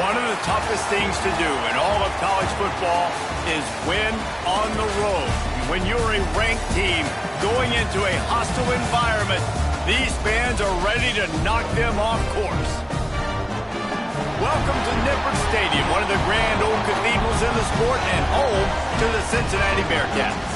One of the toughest things to do in all of college football is win on the road. When you're a ranked team going into a hostile environment, these fans are ready to knock them off course. Welcome to Nippert Stadium, one of the grand old cathedrals in the sport and home to the Cincinnati Bearcats.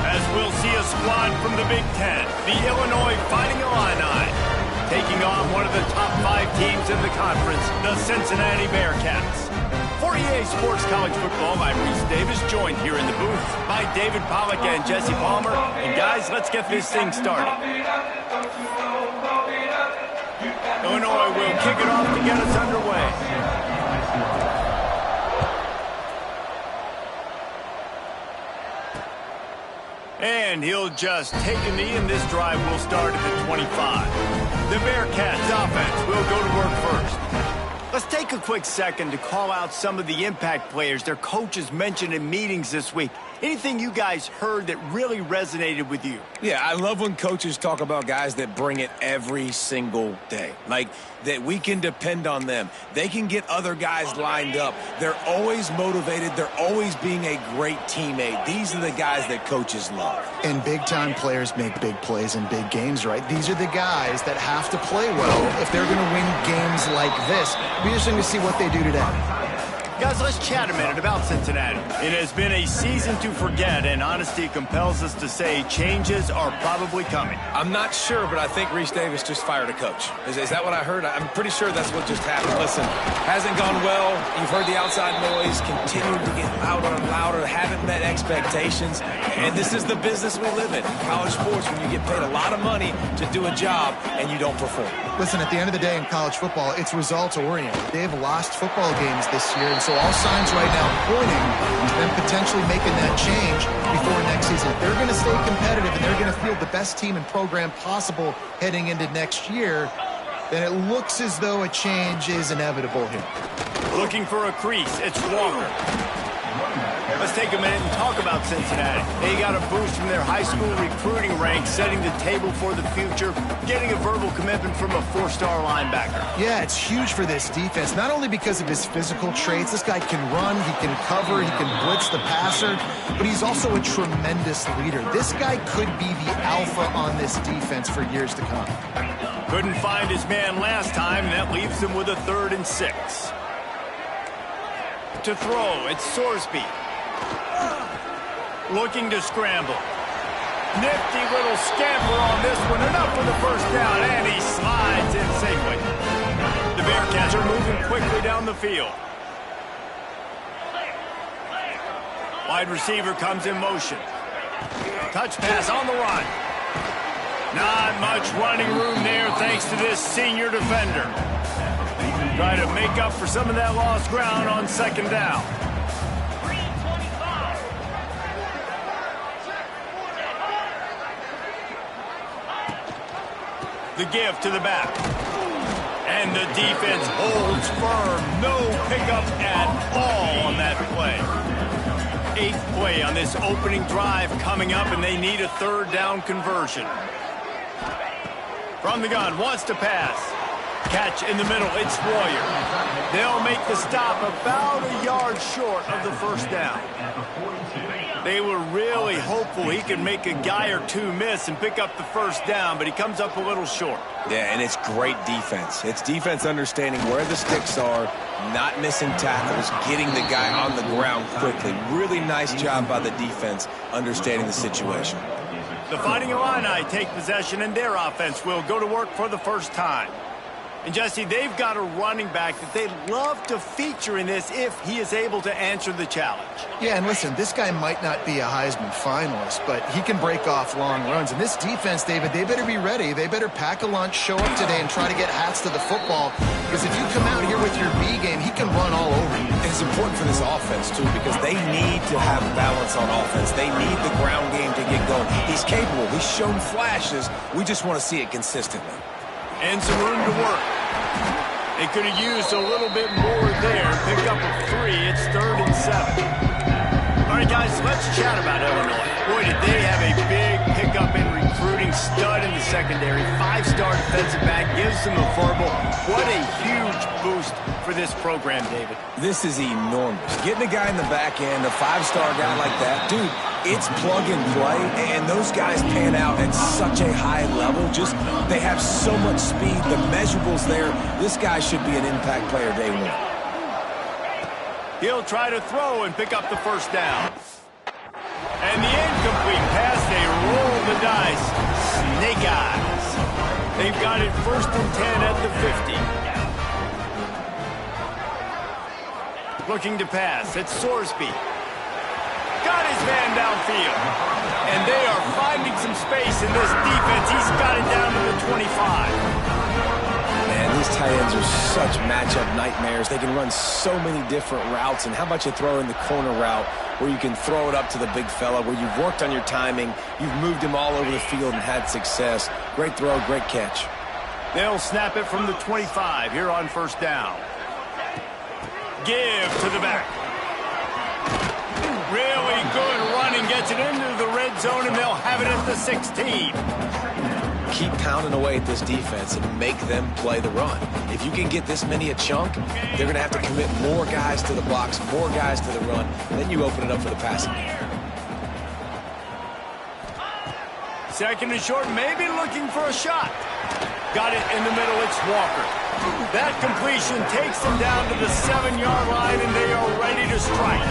As we'll see a squad from the Big Ten, the Illinois Fighting Illini, taking on one of the top 5 teams in the conference, the Cincinnati Bearcats. For EA Sports College Football, I'm Reese Davis, joined here in the booth by David Pollack and Jesse Palmer. And guys, let's get this thing started. Illinois will kick it off to get us underway. And he'll just take a knee, and this drive will start at the 25. The Bearcats offense will go to work first. Let's take a quick second to call out some of the impact players their coaches mentioned in meetings this week. Anything you guys heard that really resonated with you? Yeah, I love when coaches talk about guys that bring it every single day. Like, that we can depend on them. They can get other guys lined up. They're always motivated. They're always being a great teammate. These are the guys that coaches love. And big-time players make big plays in big games, right? These are the guys that have to play well if they're going to win games like this. We're just going to see what they do today. Guys, let's chat a minute about Cincinnati. It has been a season to forget, and honesty compels us to say changes are probably coming. I'm not sure, but I think Reese Davis just fired a coach. Is that what I heard? I'm pretty sure that's what just happened. Listen, hasn't gone well. You've heard the outside noise, continuing to get louder and louder, haven't met expectations. And this is the business we live in college sports, when you get paid a lot of money to do a job and you don't perform. Listen, at the end of the day in college football, it's results-oriented. They've lost football games this year, and so all signs right now pointing to them potentially making that change before next season. If they're going to stay competitive and they're going to field the best team and program possible heading into next year, then it looks as though a change is inevitable here. Looking for a crease, it's Walker. Let's take a minute and talk about Cincinnati. They got a boost from their high school recruiting ranks, setting the table for the future, getting a verbal commitment from a 4-star linebacker. Yeah, it's huge for this defense, not only because of his physical traits. This guy can run, he can cover, he can blitz the passer, but he's also a tremendous leader. This guy could be the alpha on this defense for years to come. Couldn't find his man last time, and that leaves him with a 3rd and 6. To throw, it's Sorsby. Looking to scramble. Nifty little scamper on this one. Enough for the first down, and he slides in safely. The Bearcats are moving quickly down the field. Wide receiver comes in motion. Touch pass on the run. Not much running room there thanks to this senior defender. Try to make up for some of that lost ground on 2nd down. The give to the back. And the defense holds firm. No pickup at all on that play. 8th play on this opening drive coming up, and they need a 3rd down conversion. From the gun, wants to pass. Catch in the middle, it's Warrior. They'll make the stop about a yard short of the 1st down. They were really hopeful he could make a guy or two miss and pick up the 1st down, but he comes up a little short. Yeah, and it's great defense. It's defense understanding where the sticks are, not missing tackles, getting the guy on the ground quickly. Really nice job by the defense understanding the situation. The Fighting Illini take possession, and their offense will go to work for the first time. And, Jesse, they've got a running back that they'd love to feature in this if he is able to answer the challenge. Yeah, and listen, this guy might not be a Heisman finalist, but he can break off long runs. And this defense, David, they better be ready. They better pack a lunch, show up today, and try to get hats to the football. Because if you come out here with your B game, he can run all over you. And it's important for this offense, too, because they need to have balance on offense. They need the ground game to get going. He's capable. He's shown flashes. We just want to see it consistently. And some room to work. They could have used a little bit more there. Picked up a 3. It's 3rd and 7. All right, guys, let's chat about Illinois. Boy, did they have a big pickup in recruiting. Stud in the secondary. 5-star defensive back. Gives them a verbal. What a huge boost for this program, David? This is enormous. Getting a guy in the back end, a five-star guy like that, dude, it's plug and play, and those guys pan out at such a high level. They have so much speed. The measurables there, this guy should be an impact player day one. He'll try to throw and pick up the first down. And the incomplete pass, they roll the dice. Snake eyes. They've got it 1st and 10 at the 50. Looking to pass, it's Sorsby. Got his man downfield. And they are finding some space in this defense. He's got it down to the 25. Man, these tight ends are such matchup nightmares. They can run so many different routes. And how about you throw in the corner route where you can throw it up to the big fella, where you've worked on your timing, you've moved him all over the field and had success. Great throw, great catch. They'll snap it from the 25 here on 1st down. Give to the back. Really good running, gets it into the red zone, and they'll have it at the 16. Keep pounding away at this defense and make them play the run. If you can get this many a chunk, they're going to have to commit more guys to the box, more guys to the run, and then you open it up for the passing game. 2nd and short, maybe looking for a shot. Got it in the middle, it's Walker. That completion takes them down to the 7-yard line, and they are ready to strike.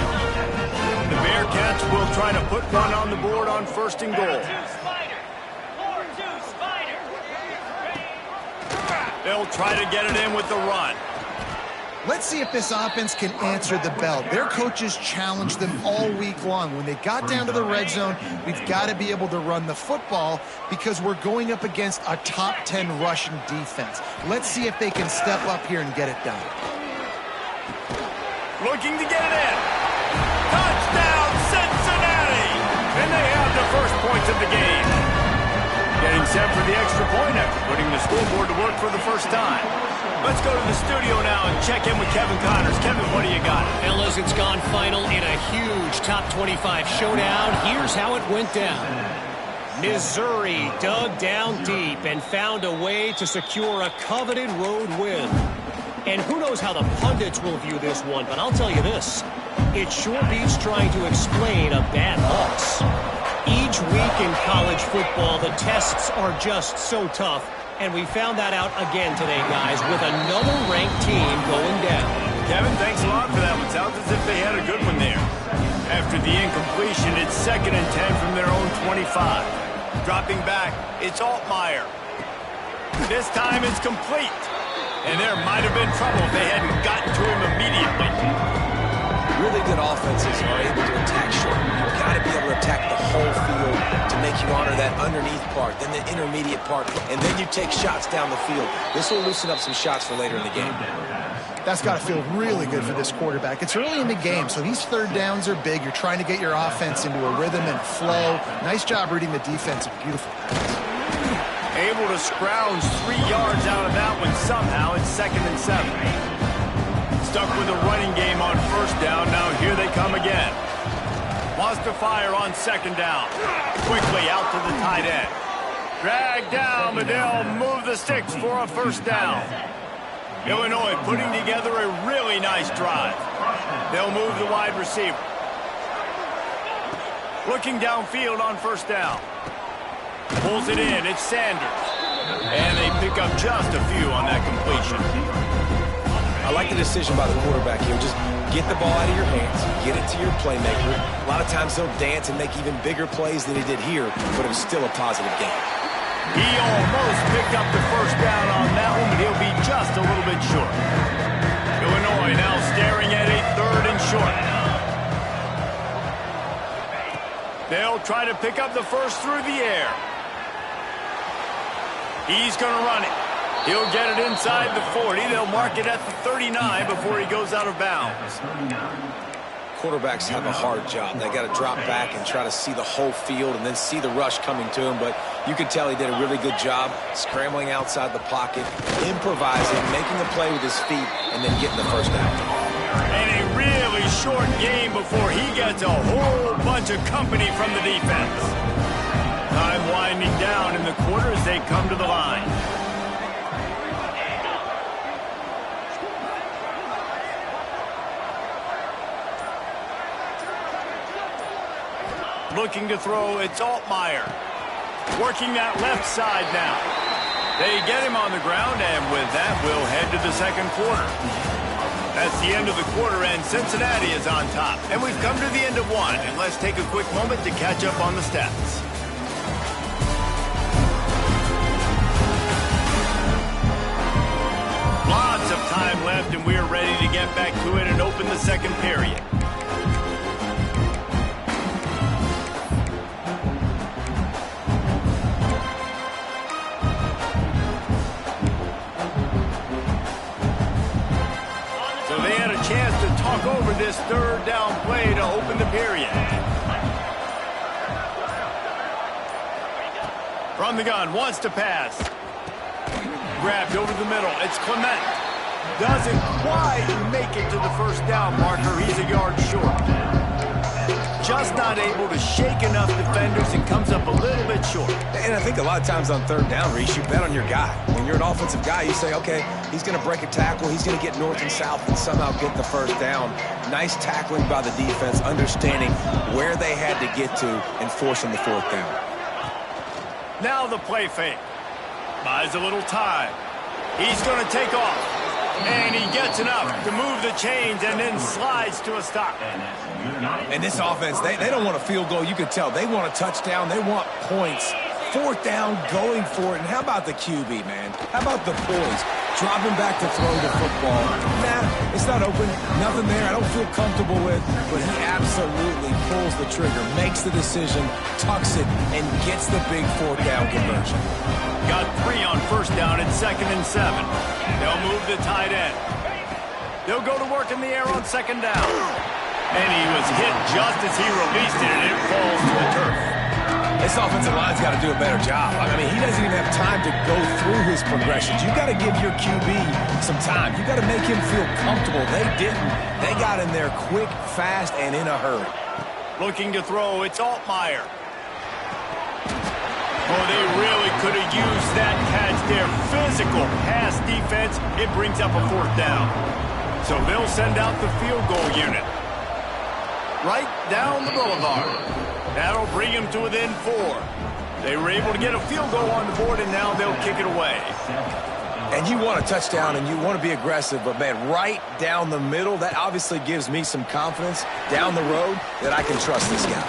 The Bearcats will try to put one on the board on 1st and goal. They'll try to get it in with the run. Let's see if this offense can answer the bell. Their coaches challenged them all week long. When they got down to the red zone, we've got to be able to run the football because we're going up against a top 10 rushing defense. Let's see if they can step up here and get it done. Looking to get it in. Touchdown, Cincinnati! And they have the first points of the game. Getting set for the extra point after putting the scoreboard to work for the first time. Let's go to the studio now and check in with Kevin Connors. Kevin, what do you got? Fellas, it's gone final in a huge top 25 showdown. Here's how it went down. Missouri dug down deep and found a way to secure a coveted road win. And who knows how the pundits will view this one, but I'll tell you this. It sure beats trying to explain a bad loss. Each week in college football, the tests are just so tough. And we found that out again today, guys, with another ranked team going down. Kevin, thanks a lot for that one. Sounds as if they had a good one there. After the incompletion, it's 2nd and 10 from their own 25. Dropping back, it's Altmaier. This time it's complete. And there might have been trouble if they hadn't gotten to him immediately. Really good offenses are able to attack short. You've got to be able to attack the whole field to make you honor that underneath part, then the intermediate part, and then you take shots down the field. This will loosen up some shots for later in the game. That's got to feel really good for this quarterback. It's early in the game, so these 3rd downs are big. You're trying to get your offense into a rhythm and flow. Nice job reading the defense. Beautiful pass. Able to scrounge 3 yards out of that one somehow. It's 2nd and 7. Stuck with a running game on 1st down. Now here they come again. Wants to fire on 2nd down. Quickly out to the tight end. Drag down, but they'll move the sticks for a 1st down. Illinois putting together a really nice drive. They'll move the wide receiver. Looking downfield on 1st down. Pulls it in. It's Sanders. And they pick up just a few on that completion. I like the decision by the quarterback here. Just get the ball out of your hands, get it to your playmaker. A lot of times he'll dance and make even bigger plays than he did here, but it was still a positive game. He almost picked up the 1st down on that one, but he'll be just a little bit short. Illinois now staring at a 3rd and short. They'll try to pick up the first through the air. He's going to run it. He'll get it inside the 40. They'll mark it at the 39 before he goes out of bounds. Quarterbacks have a hard job. They got to drop back and try to see the whole field and then see the rush coming to him. But you could tell he did a really good job scrambling outside the pocket, improvising, making a play with his feet, and then getting the 1st down. And a really short game before he gets a whole bunch of company from the defense. Time winding down in the quarter as they come to the line. Looking to throw, it's Altmaier. Working that left side now. They get him on the ground, and with that, we'll head to the second quarter. That's the end of the quarter, and Cincinnati is on top. And we've come to the end of one, and let's take a quick moment to catch up on the stats. Lots of time left, and we are ready to get back to it and open the second period. So they had a chance to talk over this third down play to open the period. From the gun, wants to pass. Grabbed over the middle. It's Clement. Doesn't quite make it to the first down marker. He's a yard short. Just not able to shake enough defenders and comes up a little bit short. And I think a lot of times on third down, Reese, you bet on your guy. When you're an offensive guy, you say, okay, he's going to break a tackle. He's going to get north and south and somehow get the first down. Nice tackling by the defense, understanding where they had to get to and forcing the fourth down. Now the play fake. Buys a little time. He's going to take off. And he gets enough to move the chains and then slides to a stop. And this offense, they don't want a field goal. You can tell. They want a touchdown. They want points. Fourth down, going for it. And how about the QB, man? How about the poise? Dropping back to throw the football. Nah, it's not open. Nothing there I don't feel comfortable with. But he absolutely pulls the trigger, makes the decision, tucks it, and gets the big fourth down conversion. Got 3 on first down and 2nd and 7. They'll move the tight end. They'll go to work in the air on 2nd down. And he was hit just as he released it, and it falls to the turf. This offensive line's got to do a better job. I mean, he doesn't even have time to go through his progressions. You got to give your QB some time. You got to make him feel comfortable. They didn't. They got in there quick, fast, and in a hurry. Looking to throw, it's Altmaier. Oh, they really could have used that catch there. Physical pass defense. It brings up a fourth down. So they'll send out the field goal unit. Right down the boulevard. That'll bring them to within 4. They were able to get a field goal on the board, and now they'll kick it away. And you want a touchdown, and you want to be aggressive, but, man, right down the middle, that obviously gives me some confidence down the road that I can trust this guy.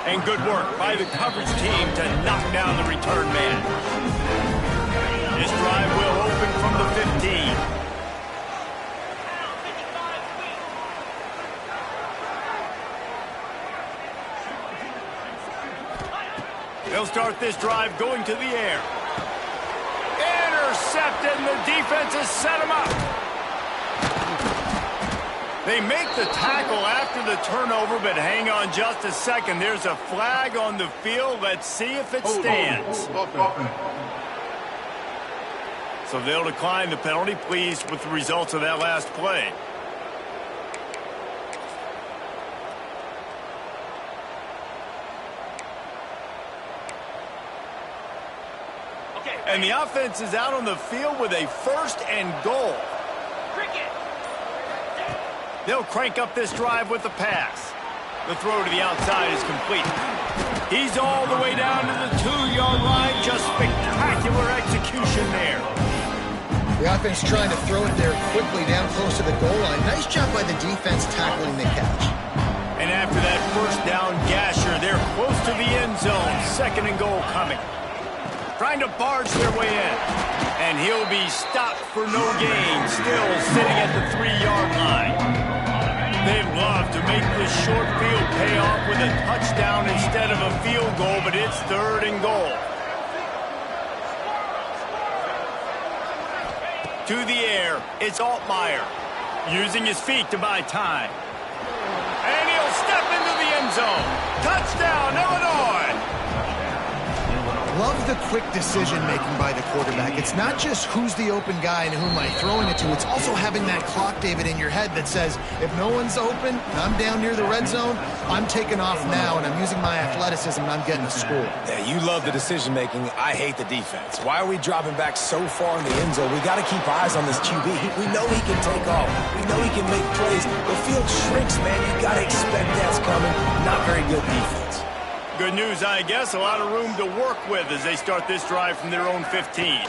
And good work by the coverage team to knock down the return man. This drive will open from the 15. They'll start this drive going to the air. Intercepted, and the defense has set him up. They make the tackle after the turnover, but hang on just a second. There's a flag on the field. Let's see if it stands. So they'll decline the penalty, pleased with the results of that last play. And the offense is out on the field with a 1st and goal. They'll crank up this drive with the pass. The throw to the outside is complete. He's all the way down to the 2-yard line. Just spectacular execution there. The offense trying to throw it there quickly down close to the goal line. Nice job by the defense tackling the catch. And after that first down gasher, they're close to the end zone. 2nd and goal coming. Trying to barge their way in. And he'll be stopped for no gain. Still sitting at the 3-yard line. They'd love to make this short field pay off with a touchdown instead of a field goal, but it's 3rd and goal. To the air, it's Altmaier. Using his feet to buy time. And he'll step into the end zone. Touchdown, Illinois! Love the quick decision-making by the quarterback. It's not just who's the open guy and who am I throwing it to. It's also having that clock, David, in your head that says, if no one's open, I'm down near the red zone, I'm taking off now, and I'm using my athleticism, and I'm getting a score. Yeah, you love the decision-making. I hate the defense. Why are we dropping back so far in the end zone? We got to keep eyes on this QB. We know he can take off. We know he can make plays. The field shrinks, man. You got to expect that's coming. Not very good defense. Good news, I guess. A lot of room to work with as they start this drive from their own 15.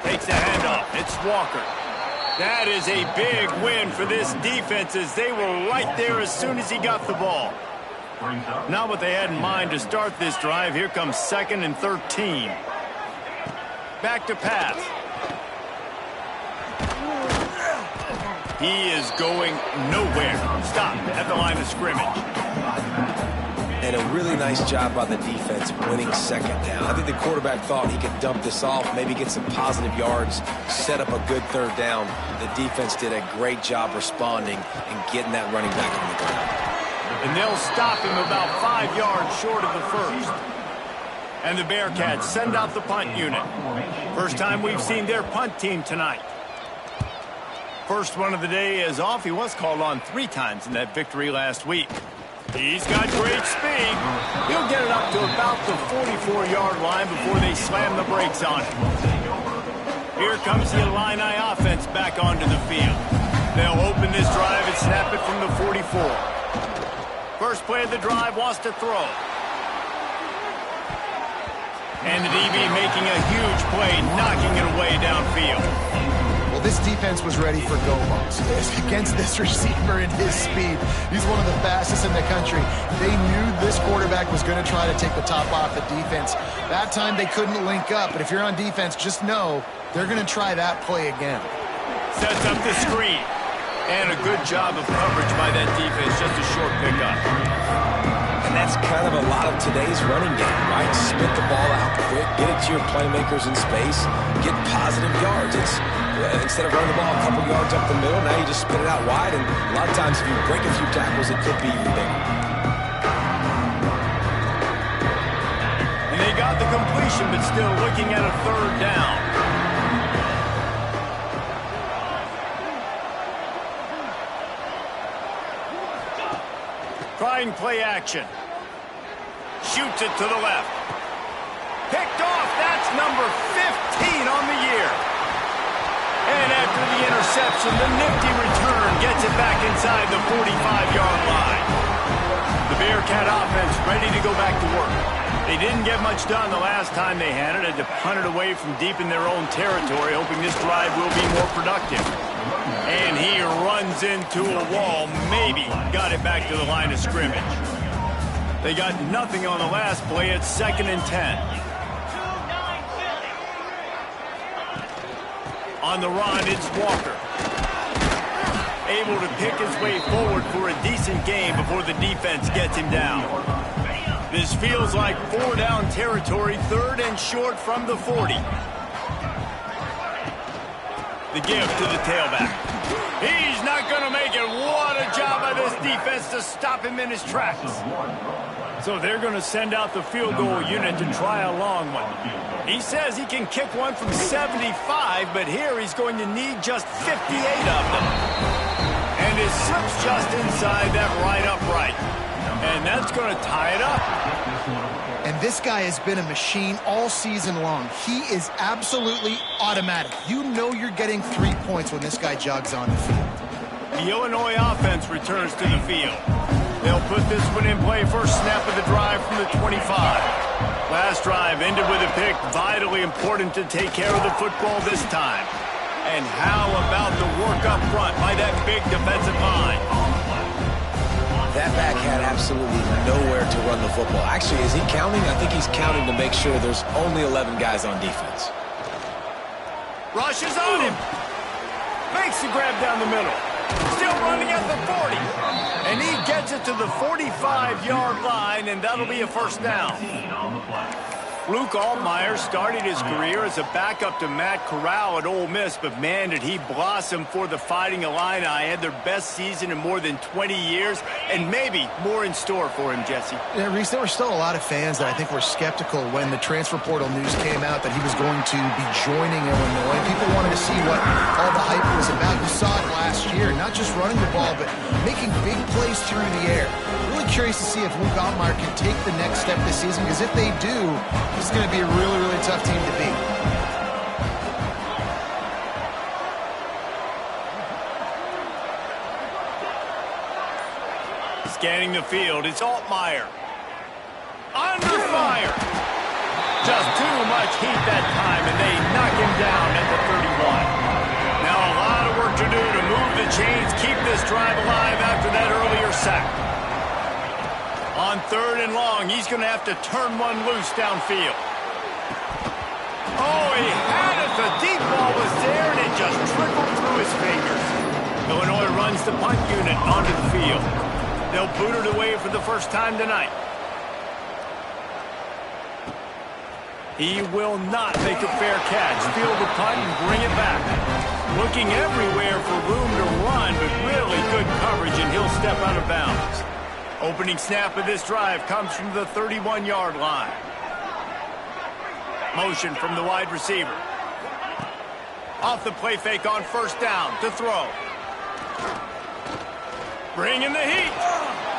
Takes the handoff. It's Walker. That is a big win for this defense as they were right there as soon as he got the ball. Not what they had in mind to start this drive. Here comes 2nd and 13. Back to pass. He is going nowhere. Stop at the line of scrimmage. And a really nice job by the defense winning 2nd down. I think the quarterback thought he could dump this off, maybe get some positive yards, set up a good 3rd down. The defense did a great job responding and getting that running back on the ground. And they'll stop him about 5 yards short of the first. And the Bearcats send out the punt unit. First time we've seen their punt team tonight. First one of the day is off. He was called on 3 times in that victory last week. He's got great speed. He'll get it up to about the 44-yard line before they slam the brakes on him. Here comes the Illini offense back onto the field. They'll open this drive and snap it from the 44. First play of the drive wants to throw. And the DB making a huge play, knocking it away downfield. Well, this defense was ready for go-balls. Against this receiver and his speed, he's one of the fastest in the country. They knew this quarterback was going to try to take the top off the defense. That time they couldn't link up, but if you're on defense, just know they're going to try that play again. Sets up the screen. And a good job of coverage by that defense, just a short pickup. And that's kind of a lot of today's running game, right? Spit the ball out quick, get it to your playmakers in space, get positive yards. It's instead of running the ball a couple yards up the middle, now you just spit it out wide, and a lot of times if you break a few tackles, it could be even bigger. And they got the completion, but still looking at a 3rd down. Trying play action. Shoots it to the left. Picked off. That's number 15 on the year. And after the interception, the nifty return gets it back inside the 45-yard line. The Bearcat offense ready to go back to work. They didn't get much done the last time they had it. Had to punt it away from deep in their own territory, hoping this drive will be more productive. And he runs into a wall, maybe got it back to the line of scrimmage. They got nothing on the last play. It's 2nd and 10. On the run, it's Walker. Able to pick his way forward for a decent game before the defense gets him down. This feels like 4-down territory, 3rd and short from the 40. The give to the tailback. He's not going to make it. What a job by this defense to stop him in his tracks. So they're going to send out the field goal unit to try a long one. He says he can kick one from 75, but here he's going to need just 58 of them. And it slips just inside that right upright. And that's going to tie it up. And this guy has been a machine all season long. He is absolutely automatic. You know you're getting 3 points when this guy jogs on the field. The Illinois offense returns to the field. They'll put this one in play. First snap of the drive from the 25. Last drive ended with a pick. Vitally important to take care of the football this time. And how about the work up front by that big defensive line? That back had absolutely nowhere to run the football. Actually, is he counting? I think he's counting to make sure there's only 11 guys on defense. Rushes on him. Makes the grab down the middle. Still running at the 40. And he gets it to the 45-yard line, and that'll be a first down. Luke Altmaier started his career as a backup to Matt Corral at Ole Miss, but man, did he blossom for the Fighting Illini. Had their best season in more than 20 years, and maybe more in store for him, Jesse. Yeah, Reese, there were still a lot of fans that I think were skeptical when the transfer portal news came out that he was going to be joining Illinois. People wanted to see what all the hype was about. You saw it last year, not just running the ball, but making big plays through the air. Really curious to see if Luke Altmaier can take the next step this season, because if they do, it's going to be a really, really tough team to beat. Scanning the field, it's Altmaier. Under fire. Just too much heat that time, and they knock him down at the 31. Now a lot of work to do to move the chains, keep this drive alive after that earlier sack. On 3rd and long, he's going to have to turn one loose downfield. Oh, he had it. The deep ball was there, and it just trickled through his fingers. Illinois runs the punt unit onto the field. They'll boot it away for the first time tonight. He will not make a fair catch. Field the punt and bring it back. Looking everywhere for room to run, but really good coverage, and he'll step out of bounds. Opening snap of this drive comes from the 31-yard line. Motion from the wide receiver. Off the play fake on 1st down to throw. Bringing the heat.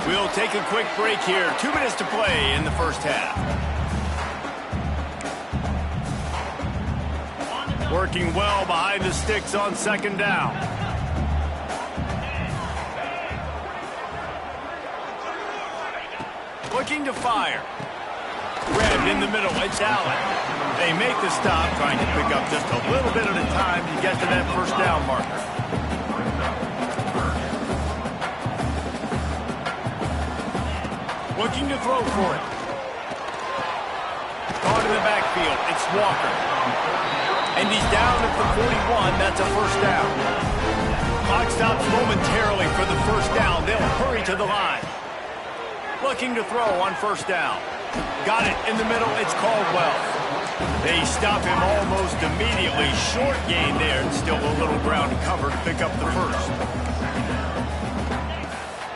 We'll take a quick break here. 2 minutes to play in the first half. Working well behind the sticks on 2nd down. Looking to fire. Grabbed in the middle. It's Allen. They make the stop, trying to pick up just a little bit at a time to get to that 1st down marker. Looking to throw for it. Caught in the backfield. It's Walker. And he's down at the 41. That's a 1st down. Clock stops momentarily for the 1st down. They'll hurry to the line. Looking to throw on 1st down. Got it in the middle. It's Caldwell. They stop him almost immediately. Short gain there, and still a little ground to cover to pick up the 1st.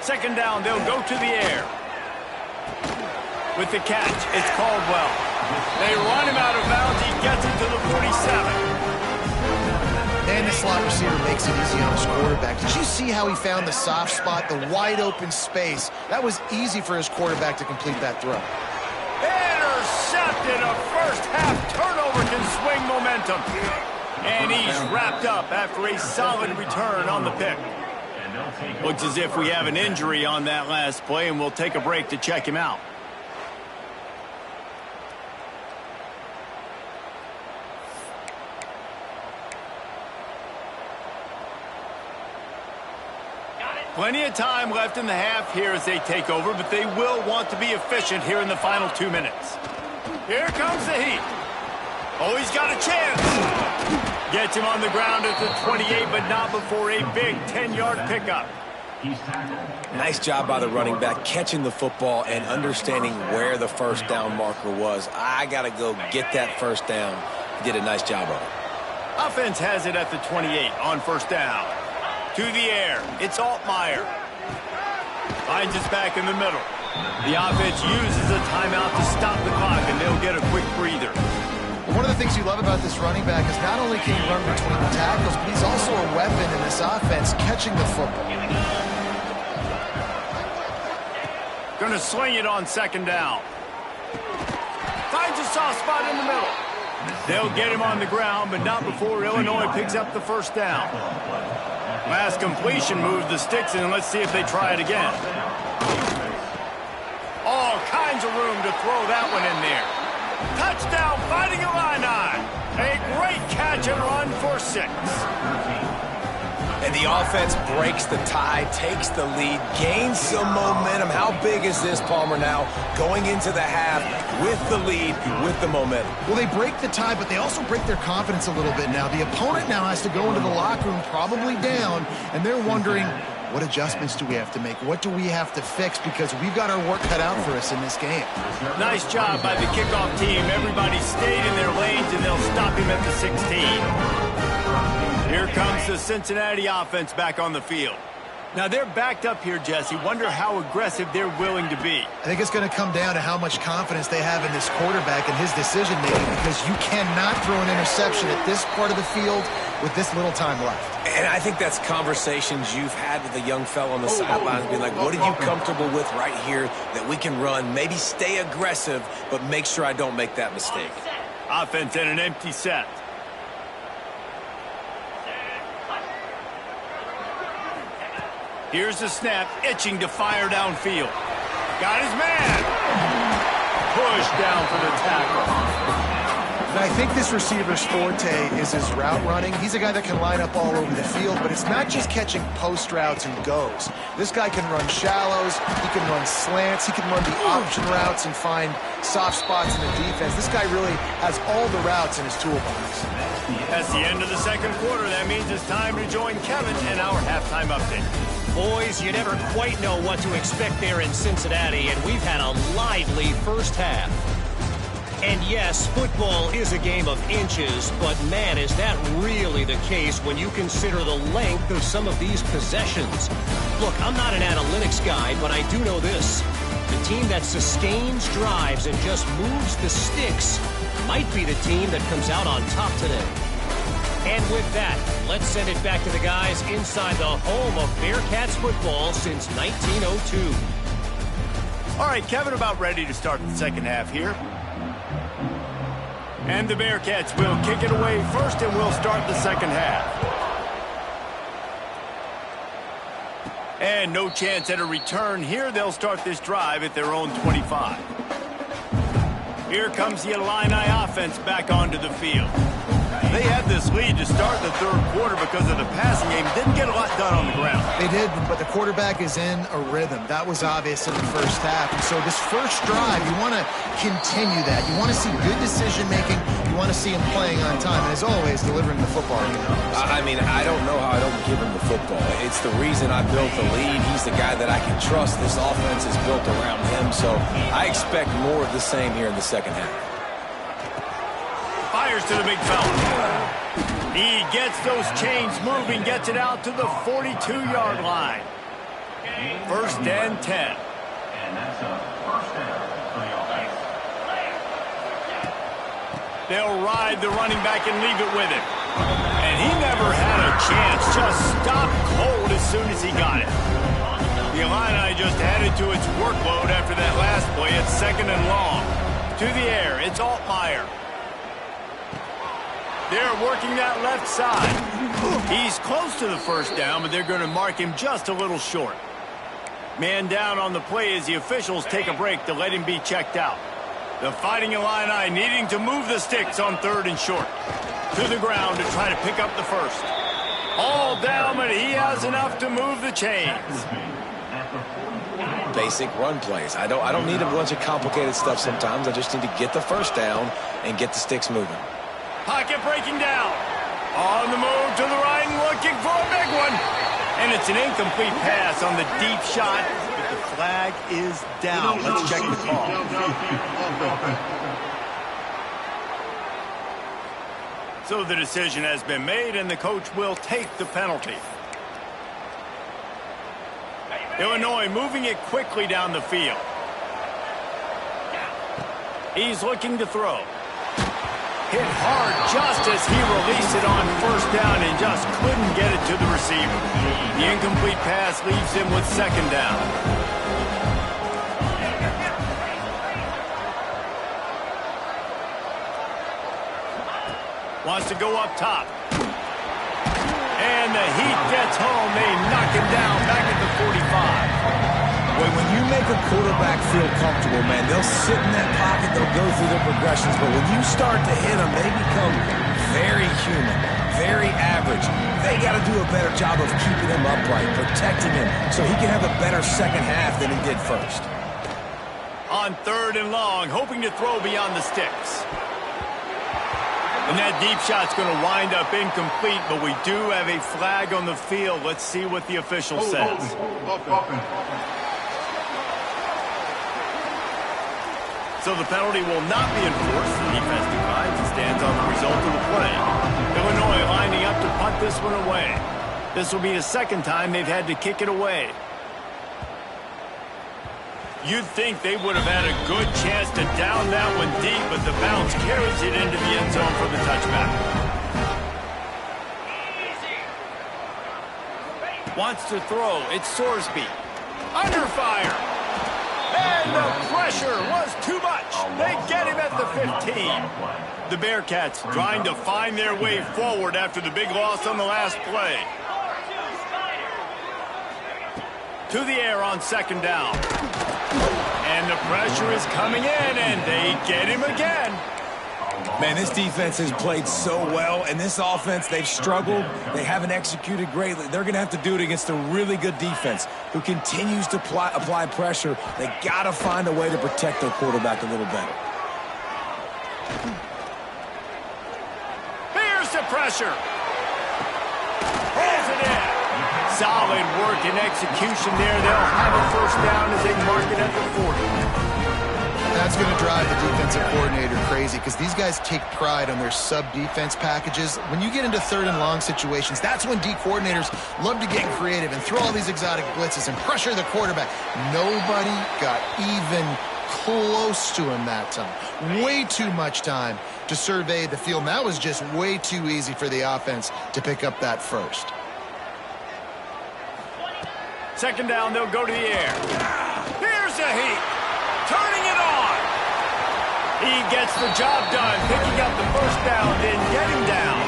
2nd down, they'll go to the air. With the catch, it's Caldwell. They run him out of bounds. He gets it to the 47. And the slot receiver makes it easy on his quarterback. Did you see how he found the soft spot, the wide open space? That was easy for his quarterback to complete that throw. Intercepted. A first half turnover can swing momentum. And he's wrapped up after a solid return on the pick. Looks as if we have an injury on that last play, and we'll take a break to check him out. Plenty of time left in the half here as they take over, but they will want to be efficient here in the final 2 minutes. Here comes the heat. Oh, he's got a chance. Gets him on the ground at the 28, but not before a big 10-yard pickup. Nice job by the running back, catching the football and understanding where the 1st down marker was. I got to go get that 1st down. He did a nice job of it. Offense has it at the 28 on 1st down. To the air. It's Altmaier. Finds us back in the middle. The offense uses a timeout to stop the clock, and they'll get a quick breather. One of the things you love about this running back is not only can he run between the tackles, but he's also a weapon in this offense, catching the football. Going to sling it on 2nd down. Finds a soft spot in the middle. They'll get him on the ground, but not before Illinois picks up the 1st down. Last completion moved the sticks, and let's see if they try it again. All kinds of room to throw that one in there. Touchdown, Fighting Illini. A great catch and run for 6. And the offense breaks the tie, takes the lead, gains some momentum. How big is this, Palmer, now? Going into the half with the lead, with the momentum. Well, they break the tie, but they also break their confidence a little bit now. The opponent now has to go into the locker room probably down, and they're wondering, what adjustments do we have to make? What do we have to fix? Because we've got our work cut out for us in this game. Nice job by the kickoff team. Everybody stayed in their lanes, and they'll stop him at the 16. Here comes the Cincinnati offense back on the field. Now, they're backed up here, Jesse. Wonder how aggressive they're willing to be. I think it's going to come down to how much confidence they have in this quarterback and his decision-making, because you cannot throw an interception at this part of the field with this little time left. And I think that's conversations you've had with a young fellow on the sidelines, being like, what are you comfortable with right here that we can run? Maybe stay aggressive, but make sure I don't make that mistake. Offense in an empty set. Here's the snap, itching to fire downfield. Got his man. push down for the tackle. And I think this receiver's forte is his route running. He's a guy that can line up all over the field, but it's not just catching post routes and goes. This guy can run shallows, he can run slants, he can run the option routes and find soft spots in the defense. This guy really has all the routes in his toolbox. That's the end of the second quarter. That means it's time to join Kevin in our halftime update. Boys, you never quite know what to expect there in Cincinnati, and we've had a lively first half. And yes, football is a game of inches, but man, is that really the case when you consider the length of some of these possessions. Look, I'm not an analytics guy, but I do know this. The team that sustains drives and just moves the sticks might be the team that comes out on top today. And with that, let's send it back to the guys inside the home of Bearcats football since 1902. All right, Kevin, about ready to start the second half here. And the Bearcats will kick it away first, and we'll start the second half. And no chance at a return here. They'll start this drive at their own 25. Here comes the Illini offense back onto the field. They had this lead to start the third quarter because of the passing game. Didn't get a lot done on the ground. They did, but the quarterback is in a rhythm. That was obvious in the first half. And so this first drive, you want to continue that. You want to see good decision-making. You want to see him playing on time. And as always, delivering the football. I mean, I don't know how I don't give him the football. It's the reason I built the lead. He's the guy that I can trust. This offense is built around him. So I expect more of the same here in the second half. Fires to the big fella. He gets those chains moving, gets it out to the 42-yard line. First and 10. They'll ride the running back and leave it with him. And he never had a chance. Just stopped cold as soon as he got it. The Illini just added to its workload after that last play. It's second and long. To the air, it's Altmaier. They're working that left side. He's close to the first down, but they're going to mark him just a little short. Man down on the play as the officials take a break to let him be checked out. The Fighting Illini needing to move the sticks on third and short. To the ground to try to pick up the first. All down, but he has enough to move the chains. Basic run plays. I don't need a bunch of complicated stuff sometimes. I just need to get the first down and get the sticks moving. Pocket breaking down. On the move to the right, looking for a big one. And it's an incomplete pass on the deep shot, but the flag is down. Let's check the call. So the decision has been made, and the coach will take the penalty. Illinois moving it quickly down the field. He's looking to throw. Hit hard just as he released it on first down and just couldn't get it to the receiver. The incomplete pass leaves him with second down. Wants to go up top. And the heat gets home. They knock him down back at the 45. When you make a quarterback feel comfortable, man, they'll sit in that pocket, they'll go through their progressions, but when you start to hit them, they become very human, very average. They got to do a better job of keeping him upright, protecting him, so he can have a better second half than he did first. On third and long, hoping to throw beyond the sticks. And that deep shot's going to wind up incomplete, but we do have a flag on the field. Let's see what the official says. So the penalty will not be enforced. The defense declines and stands on the result of the play. Illinois lining up to punt this one away. This will be the second time they've had to kick it away. You'd think they would have had a good chance to down that one deep, but the bounce carries it into the end zone for the touchback. Wants to throw. It's Sorsby. Under fire. And the pressure was too much. They get him at the 15. The Bearcats trying to find their way forward after the big loss on the last play. To the air on second down. And the pressure is coming in, and they get him again. Man, this defense has played so well, and this offense, they've struggled. They haven't executed greatly. They're going to have to do it against a really good defense who continues to apply pressure. They got to find a way to protect their quarterback a little better. Here's the pressure. Holds it in. Solid work and execution there. They'll have a first down as they mark it at the 40. That's going to drive the defensive coordinator crazy because these guys take pride on their sub-defense packages. When you get into third and long situations, that's when D coordinators love to get creative and throw all these exotic blitzes and pressure the quarterback. Nobody got even close to him that time. Way too much time to survey the field. And that was just way too easy for the offense to pick up that first. Second down, they'll go to the air. Here's a heat. Turning it on. He gets the job done, picking up the first down, then getting down.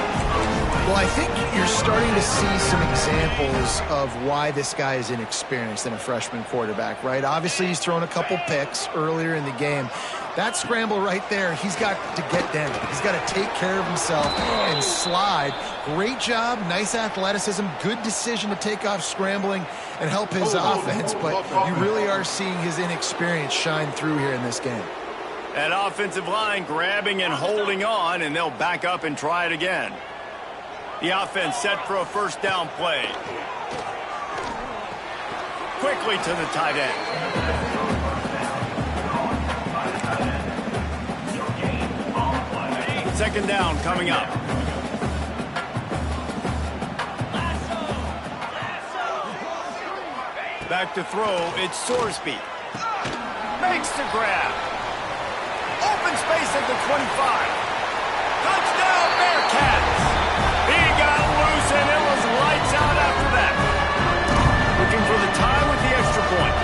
Well, I think you're starting to see some examples of why this guy is inexperienced in a freshman quarterback, right? Obviously, he's thrown a couple picks earlier in the game. That scramble right there, he's got to get down. He's got to take care of himself and slide. Great job, nice athleticism, good decision to take off scrambling and help his offense, but you really are seeing his inexperience shine through here in this game. That offensive line grabbing and holding on, and they'll back up and try it again. The offense set for a first down play. Quickly to the tight end. Second down coming up. Back to throw, it's Sorsby. Makes the grab. Open space at the 25. Touchdown, Bearcats! He got loose, and it was lights out after that. Looking for the tie with the extra point.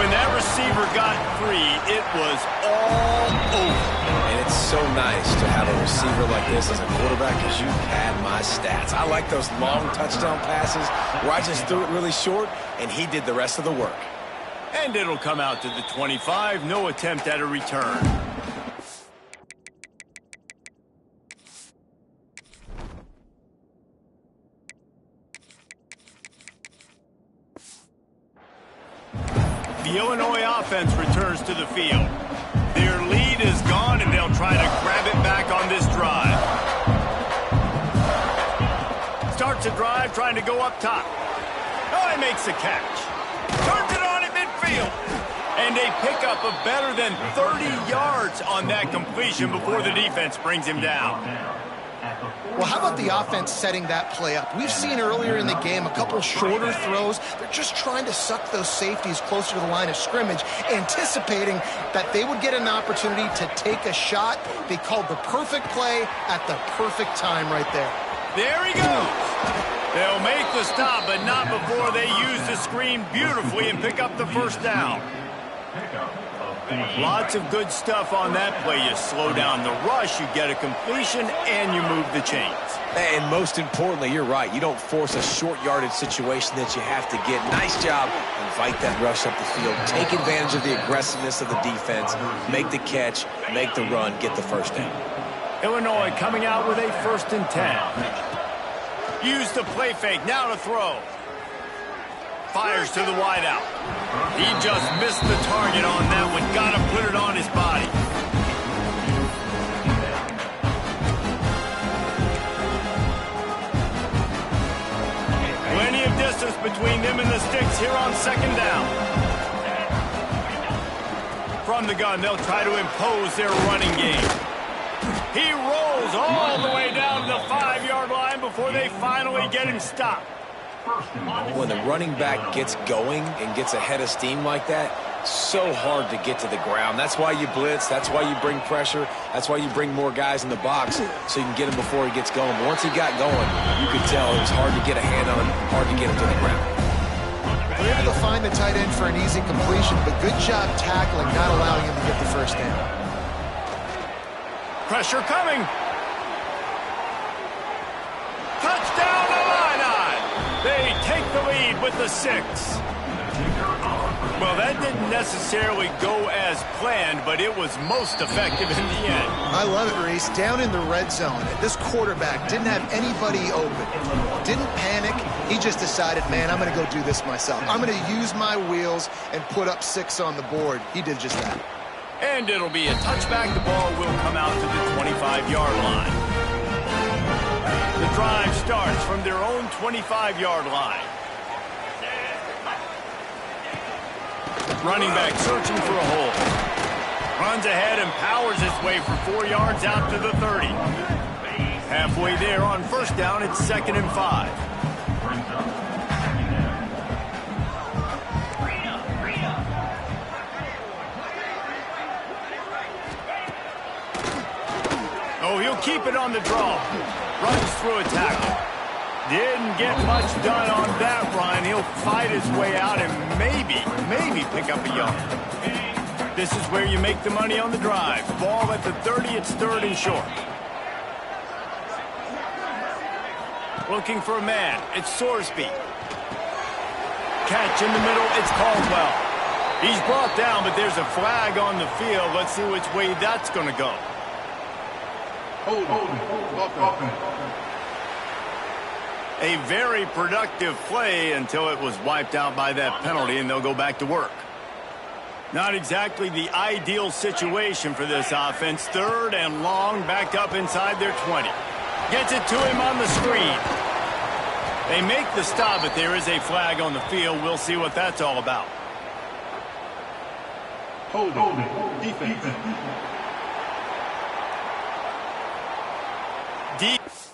When that receiver got free, it was all over. And it's so nice to have a receiver like this as a quarterback because you pad my stats. I like those long touchdown passes where I just threw it really short, and he did the rest of the work. And it'll come out to the 25. No attempt at a return. The Illinois offense returns to the field. Their lead is gone, and they'll try to grab it back on this drive. Starts a drive trying to go up top. Oh, he makes the catch. Turns it on at midfield. And they pick up a better than 30 yards on that completion before the defense brings him down. Well, how about the offense setting that play up? We've seen earlier in the game a couple shorter throws. They're just trying to suck those safeties closer to the line of scrimmage, anticipating that they would get an opportunity to take a shot. They called the perfect play at the perfect time right there. There he goes. They'll make the stop, but not before they use the screen beautifully and pick up the first down. Lots of good stuff on that play. You slow down the rush, you get a completion, and you move the chains. And most importantly, you're right. You don't force a short yardage situation that you have to get. Nice job. Invite that rush up the field. Take advantage of the aggressiveness of the defense. Make the catch, make the run, get the first down. Illinois coming out with a 1st and 10. Use the play fake, now to throw. Fires to the wideout. He just missed the target on that one. Got to put it on his body. Plenty of distance between them and the sticks here on second down. From the gun, they'll try to impose their running game. He rolls all the way down to the 5-yard line before they finally get him stopped. When the running back gets going and gets ahead of steam like that, so hard to get to the ground. That's why you blitz. That's why you bring pressure. That's why you bring more guys in the box so you can get him before he gets going. But once he got going, you could tell it was hard to get a hand on him, hard to get him to the ground. They're able to find the tight end for an easy completion, but good job tackling, not allowing him to get the first down. Pressure coming. Touchdown, Illini. They take the lead with the 6. Well, that didn't necessarily go as planned, but it was most effective in the end. I love it, Reese. Down in the red zone, this quarterback didn't have anybody open. Didn't panic. He just decided, man, I'm going to go do this myself. I'm going to use my wheels and put up 6 on the board. He did just that. And it'll be a touchback. The ball will come out to the 25-yard line. The drive starts from their own 25-yard line. Running back searching for a hole. Runs ahead and powers his way for 4 yards out to the 30. Halfway there on first down, it's 2nd and 5. Oh, he'll keep it on the draw. Runs through a tackle. Didn't get much done on that run. He'll fight his way out and maybe pick up a yard. This is where you make the money on the drive. Ball at the 30, it's 3rd and short. Looking for a man. It's Sorsby. Catch in the middle, it's Caldwell. He's brought down, but there's a flag on the field. Let's see which way that's going to go. A very productive play until it was wiped out by that penalty, and they'll go back to work. Not exactly the ideal situation for this offense. 3rd and long, backed up inside their 20. Gets it to him on the screen. They make the stop, but there is a flag on the field. We'll see what that's all about. Defense.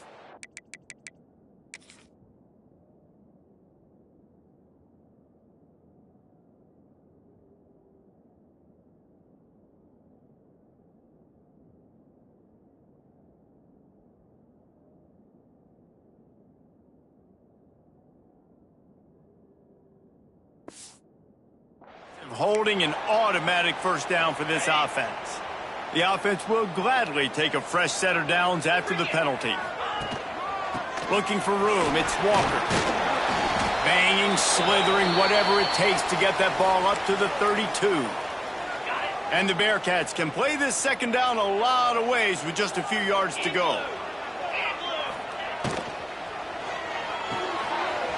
Holding an automatic first down for this offense. The offense will gladly take a fresh set of downs after the penalty. Looking for room, it's Walker. Banging, slithering, whatever it takes to get that ball up to the 32. And the Bearcats can play this 2nd down a lot of ways with just a few yards to go.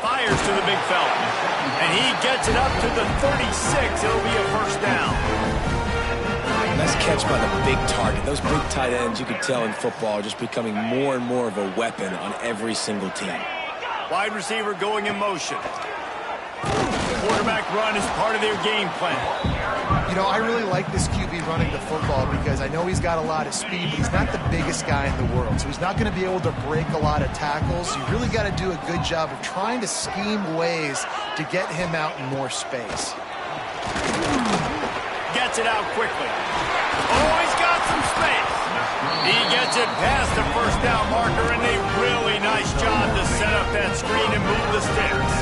Fires to the big fella. And he gets it up to the 36. It'll be a first down. Nice catch by the big target. Those big tight ends, you can tell in football, are just becoming more and more of a weapon on every single team. Wide receiver going in motion. Quarterback run is part of their game plan. You know, I really like this QB running the football because I know he's got a lot of speed, but he's not the biggest guy in the world, so he's not going to be able to break a lot of tackles. You really got to do a good job of trying to scheme ways to get him out in more space. Gets it out quickly. Oh, he's got some space. He gets it past the first down marker, and a really nice job to set up that screen and move the sticks.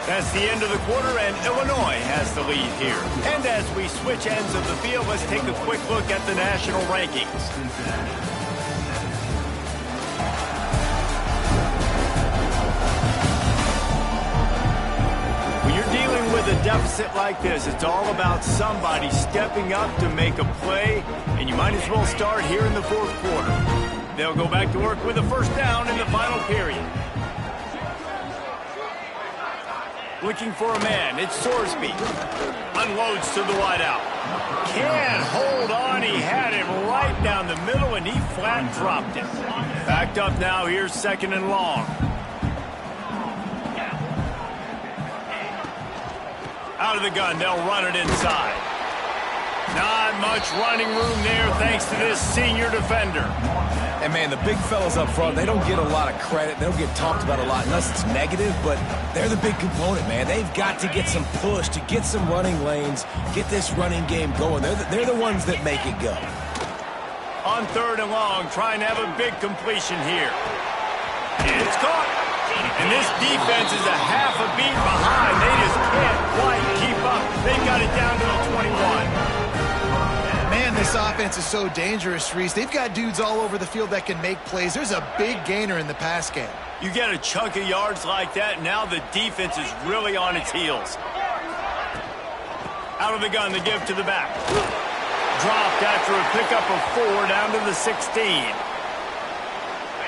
That's the end of the quarter, and Illinois has the lead here. And as we switch ends of the field, let's take a quick look at the national rankings. When you're dealing with a deficit like this, it's all about somebody stepping up to make a play, and you might as well start here in the 4th quarter. They'll go back to work with a first down in the final period. Looking for a man, it's Sorsby. Unloads to the wideout. Can't hold on, he had it right down the middle, and he flat dropped it. Backed up now, here's 2nd and long. Out of the gun, they'll run it inside. Not much running room there thanks to this senior defender. And, man, the big fellas up front, they don't get a lot of credit. They don't get talked about a lot unless it's negative, but they're the big component, man. They've got to get some push, to get some running lanes, get this running game going. They're the ones that make it go. On 3rd and long, trying to have a big completion here. It's caught. And this defense is a half a beat behind. They just can't quite keep up. They've got it down to the 21. Man, this offense offense is so dangerous, Reese. They've got dudes all over the field that can make plays. There's a big gainer in the pass game. You get a chunk of yards like that, now the defense is really on its heels. Out of the gun, the give to the back. Dropped after a pickup of 4 down to the 16.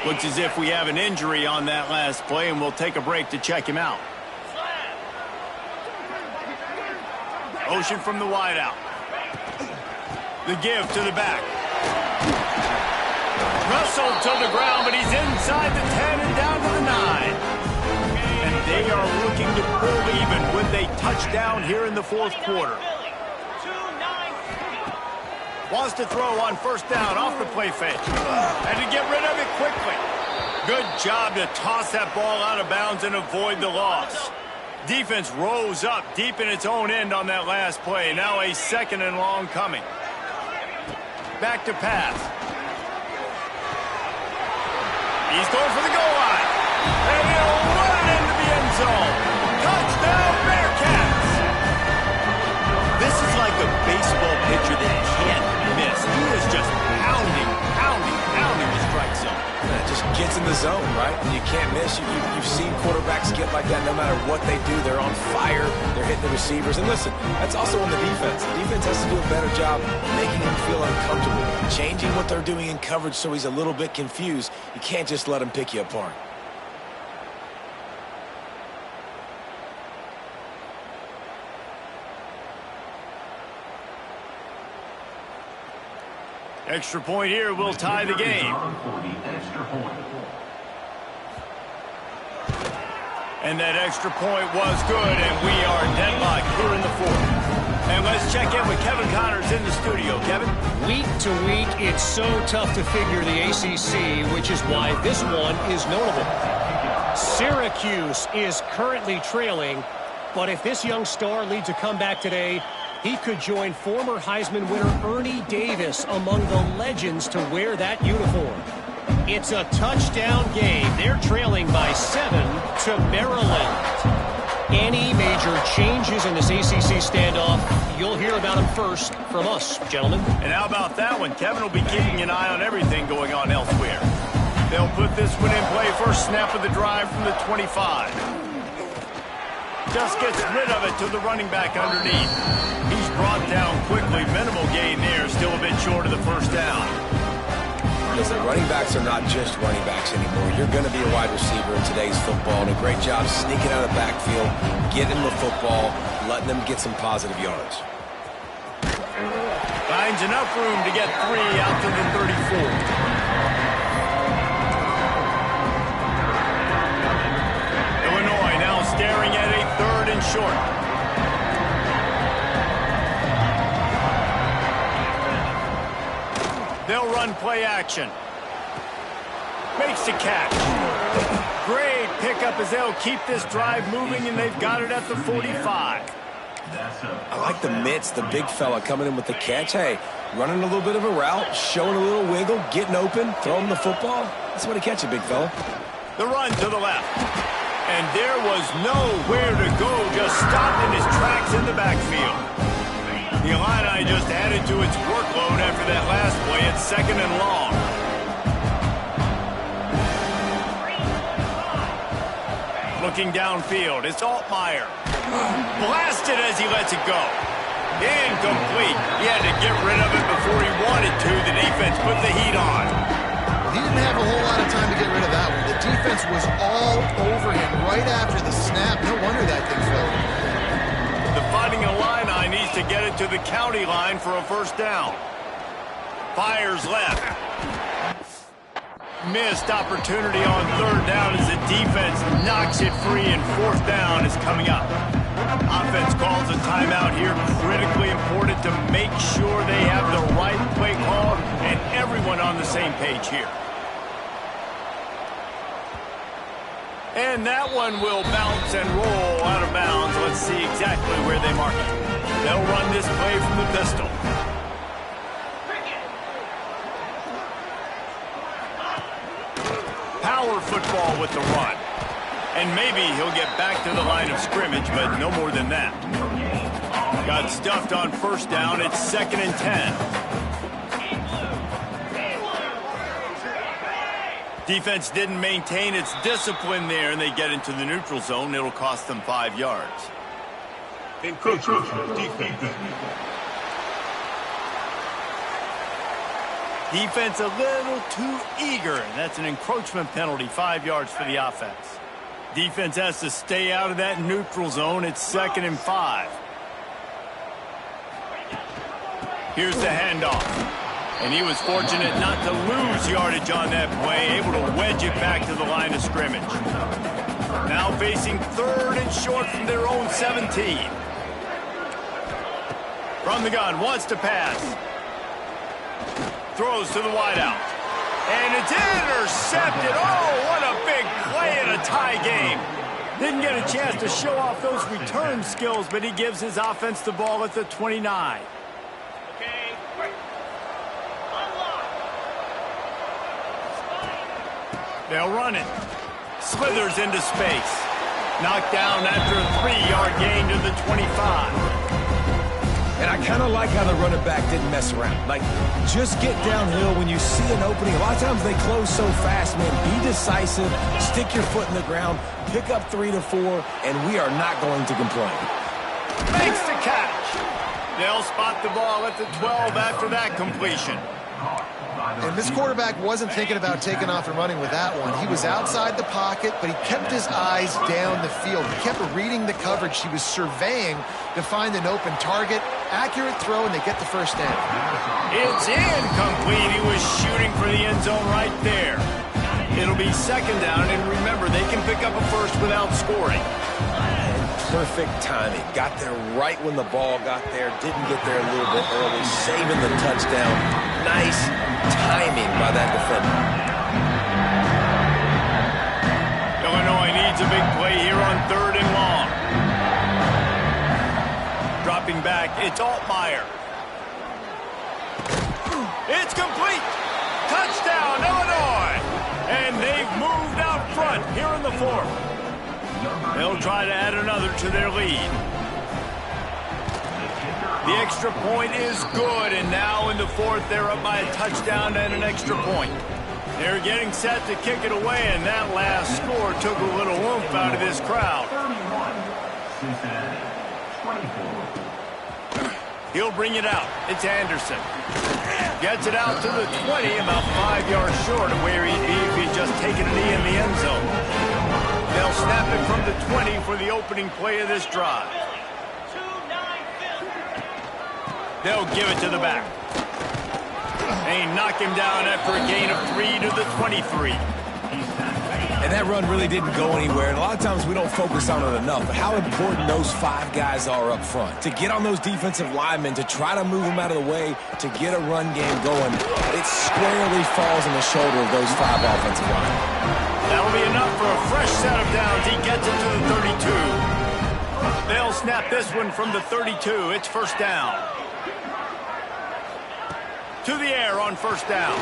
Looks as if we have an injury on that last play, and we'll take a break to check him out. Ocean from the wideout. The give to the back. Russell to the ground, but he's inside the 10 and down to the 9. And they are looking to pull even with a touchdown here in the fourth quarter. Wants to throw on first down off the play fake. And to get rid of it quickly. Good job to toss that ball out of bounds and avoid the loss. Defense rose up deep in its own end on that last play. Now a 2nd and long coming. Back to pass. He's going for the goal line. And he'll run it into the end zone. Touchdown, Bearcats! This is like a baseball pitcher that can't miss. He is just pounding the strike zone. It just gets in the zone, right? And you can't miss. You've seen quarterbacks get like that no matter what they do. They're on fire. They're hitting the receivers. And listen, that's also on the defense. The defense has to do a better job making him feel uncomfortable, changing what they're doing in coverage so he's a little bit confused. You can't just let him pick you apart. Extra point here will tie the game. And that extra point was good, and we are deadlocked here in the fourth. And let's check in with Kevin Connors in the studio. Kevin? Week to week, it's so tough to figure the ACC, which is why this one is notable. Syracuse is currently trailing, but if this young star leads a comeback today, he could join former Heisman winner Ernie Davis among the legends to wear that uniform. It's a touchdown game. They're trailing by 7 to Maryland. Any major changes in this ACC standoff, you'll hear about them first from us, gentlemen. And how about that one? Kevin will be keeping an eye on everything going on elsewhere. They'll put this one in play. First snap of the drive from the 25. Just gets rid of it to the running back underneath. He's brought down quickly. Minimal gain there. Still a bit short of the first down. Listen, running backs are not just running backs anymore. You're going to be a wide receiver in today's football, and a great job sneaking out of the backfield, getting the football, letting them get some positive yards. Finds enough room to get 3 out to the 34. Staring at a 3rd and short. They'll run play action. Makes the catch. Great pickup as they'll keep this drive moving, and they've got it at the 45. I like the mitts, the big fella coming in with the catch. Hey, running a little bit of a route, showing a little wiggle, getting open, throwing the football. That's what he catch it, big fella. The run to the left. And there was nowhere to go, just stopped in his tracks in the backfield. The Illini just added to its workload after that last play. It's 2nd and long. Looking downfield, it's Altmaier. Blasted as he lets it go. Incomplete. He had to get rid of it before he wanted to. The defense put the heat on. He didn't have a whole lot of time to get rid of that one. The defense was all over him right after the snap. No wonder that thing fell. The Fighting Illini needs to get it to the county line for a first down. Fires left. Missed opportunity on 3rd down as the defense knocks it free, and 4th down is coming up. Offense calls a timeout here. Critically important to make sure they have the right play call and everyone on the same page here. And that one will bounce and roll out of bounds. Let's see exactly where they mark it. They'll run this play from the pistol. Power football with the run. And maybe he'll get back to the line of scrimmage, but no more than that. Got stuffed on first down. It's 2nd and 10. Defense didn't maintain its discipline there, and they get into the neutral zone. It'll cost them 5 yards. Encroachment defense. Defense a little too eager. That's an encroachment penalty, 5 yards for the offense. Defense has to stay out of that neutral zone. It's 2nd and 5. Here's the handoff. And he was fortunate not to lose yardage on that play, able to wedge it back to the line of scrimmage. Now facing 3rd and short from their own 17. From the gun, wants to pass. Throws to the wideout. And it's intercepted. Oh, what a big play in a tie game. Didn't get a chance to show off those return skills, but he gives his offense the ball at the 29. They'll run it. Slithers into space. Knocked down after a 3-yard gain to the 25. And I kind of like how the running back didn't mess around. Like, just get downhill when you see an opening. A lot of times they close so fast, man. Be decisive, stick your foot in the ground, pick up 3 to 4, and we are not going to complain. Makes the catch. They'll spot the ball at the 12 after that completion. And this quarterback wasn't thinking about taking off and running with that one. He was outside the pocket, but he kept his eyes down the field. He kept reading the coverage. He was surveying to find an open target. Accurate throw, and they get the first down. It's incomplete. He was shooting for the end zone right there. It'll be 2nd down, and remember, they can pick up a first without scoring. Perfect timing. Got there right when the ball got there. Didn't get there a little bit early. Saving the touchdown. Nice timing by that defender. Illinois needs a big play here on 3rd and long. Dropping back, it's Altmaier. It's complete. Touchdown, Illinois. And they've moved out front here in the 4th. They'll try to add another to their lead. The extra point is good, and now in the 4th, they're up by a touchdown and an extra point. They're getting set to kick it away, and that last score took a little oomph out of this crowd. He'll bring it out. It's Anderson. Gets it out to the 20, about 5 yards short of where he'd be if he'd just taken a knee in the end zone. They'll snap it from the 20 for the opening play of this drive. They'll give it to the back. They knock him down after a gain of 3 to the 23. And that run really didn't go anywhere. And a lot of times we don't focus on it enough. But how important those 5 guys are up front. To get on those defensive linemen, to try to move them out of the way, to get a run game going, it squarely falls on the shoulder of those 5 offensive linemen. That'll be enough for a fresh set of downs. He gets it to the 32. They'll snap this one from the 32. It's 1st down. To the air on 1st down.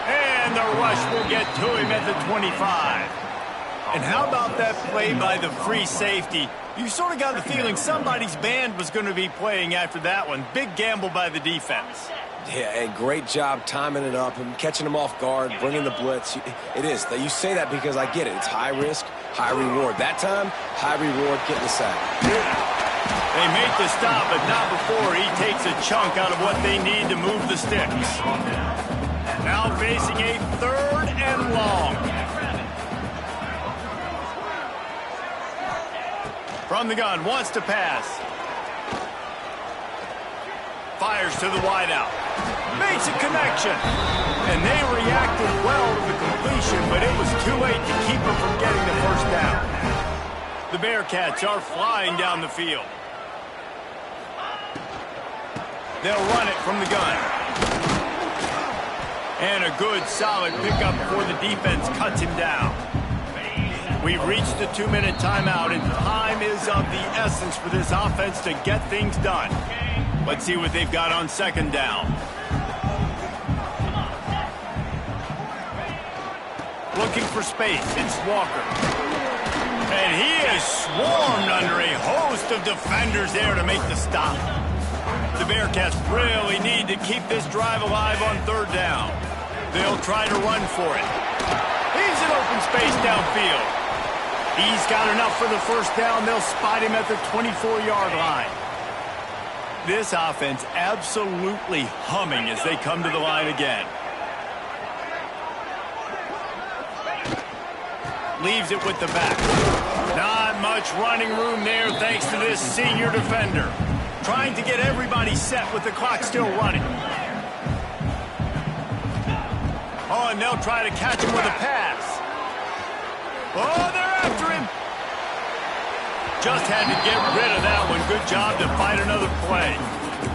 And the rush will get to him at the 25. And how about that play by the free safety? You sort of got the feeling somebody's band was going to be playing after that one. Big gamble by the defense. Yeah, and great job timing it up and catching them off guard, bringing the blitz. It is. You say that because I get it. It's high risk, high reward. That time, high reward, getting the sack. They make the stop, but not before he takes a chunk out of what they need to move the sticks. Now facing a 3rd and long. From the gun, wants to pass. Fires to the wideout. Makes a connection. And they reacted well to the completion, but it was too late to keep them from getting the 1st down. The Bearcats are flying down the field. They'll run it from the gun. And a good, solid pickup before the defense cuts him down. We've reached the 2-minute timeout, and time is of the essence for this offense to get things done. Let's see what they've got on 2nd down. Looking for space. It's Walker. And he is swarmed under a host of defenders there to make the stop. The Bearcats really need to keep this drive alive on 3rd down. They'll try to run for it. He's in open space downfield. He's got enough for the first down. They'll spot him at the 24-yard line. This offense absolutely humming as they come to the line again. Leaves it with the back. Not much running room there thanks to this senior defender. Trying to get everybody set with the clock still running. Oh, and they'll try to catch him with a pass. Oh, they're after him. Just had to get rid of that one. Good job to fight another play.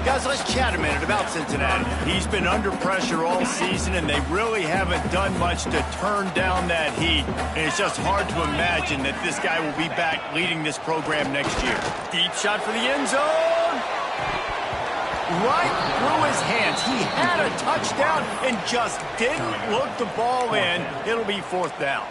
Guys, let's chat a minute about Cincinnati. He's been under pressure all season, and they really haven't done much to turn down that heat. And it's just hard to imagine that this guy will be back leading this program next year. Deep shot for the end zone. Right through his hands. He had a touchdown and just didn't look the ball in. It'll be fourth down.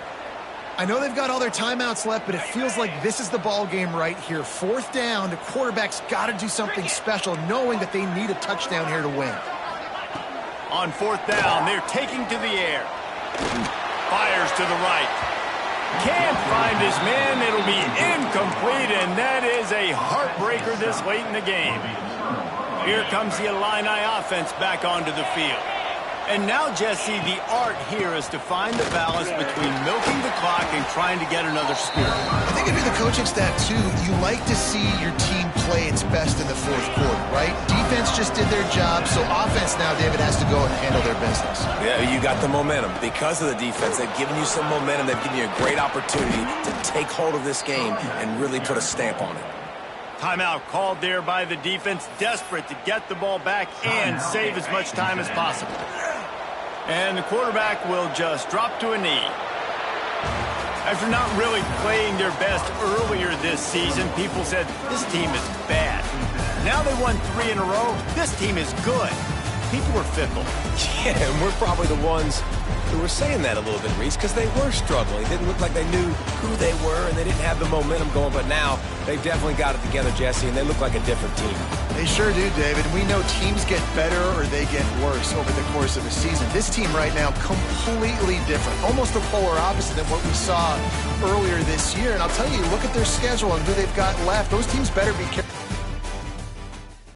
I know they've got all their timeouts left, but it feels like this is the ball game right here. Fourth down, the quarterback's got to do something special, knowing that they need a touchdown here to win. On fourth down, they're taking to the air. Fires to the right. Can't find his man. It'll be incomplete, and that is a heartbreaker this late in the game. Here comes the Illini offense back onto the field. And now, Jesse, the art here is to find the balance between milking the clock and trying to get another score. I think if you're the coaching staff, too, you like to see your team play its best in the fourth quarter, right? Defense just did their job, so offense now, David, has to go and handle their business. Yeah, you got the momentum. Because of the defense, they've given you some momentum. They've given you a great opportunity to take hold of this game and really put a stamp on it. Timeout called there by the defense, desperate to get the ball back and save as much time as possible. And the quarterback will just drop to a knee. After not really playing their best earlier this season, people said, this team is bad. Now they won 3 in a row. This team is good. People are fickle. Yeah, and we're probably the ones who were saying that a little bit, Reese, because they were struggling. It didn't look like they knew who they were, and they didn't have the momentum going. But now they've definitely got it together, Jesse, and they look like a different team. They sure do, David. We know teams get better or they get worse over the course of a season. This team right now, completely different. Almost the polar opposite than what we saw earlier this year. And I'll tell you, look at their schedule and who they've got left. Those teams better be careful.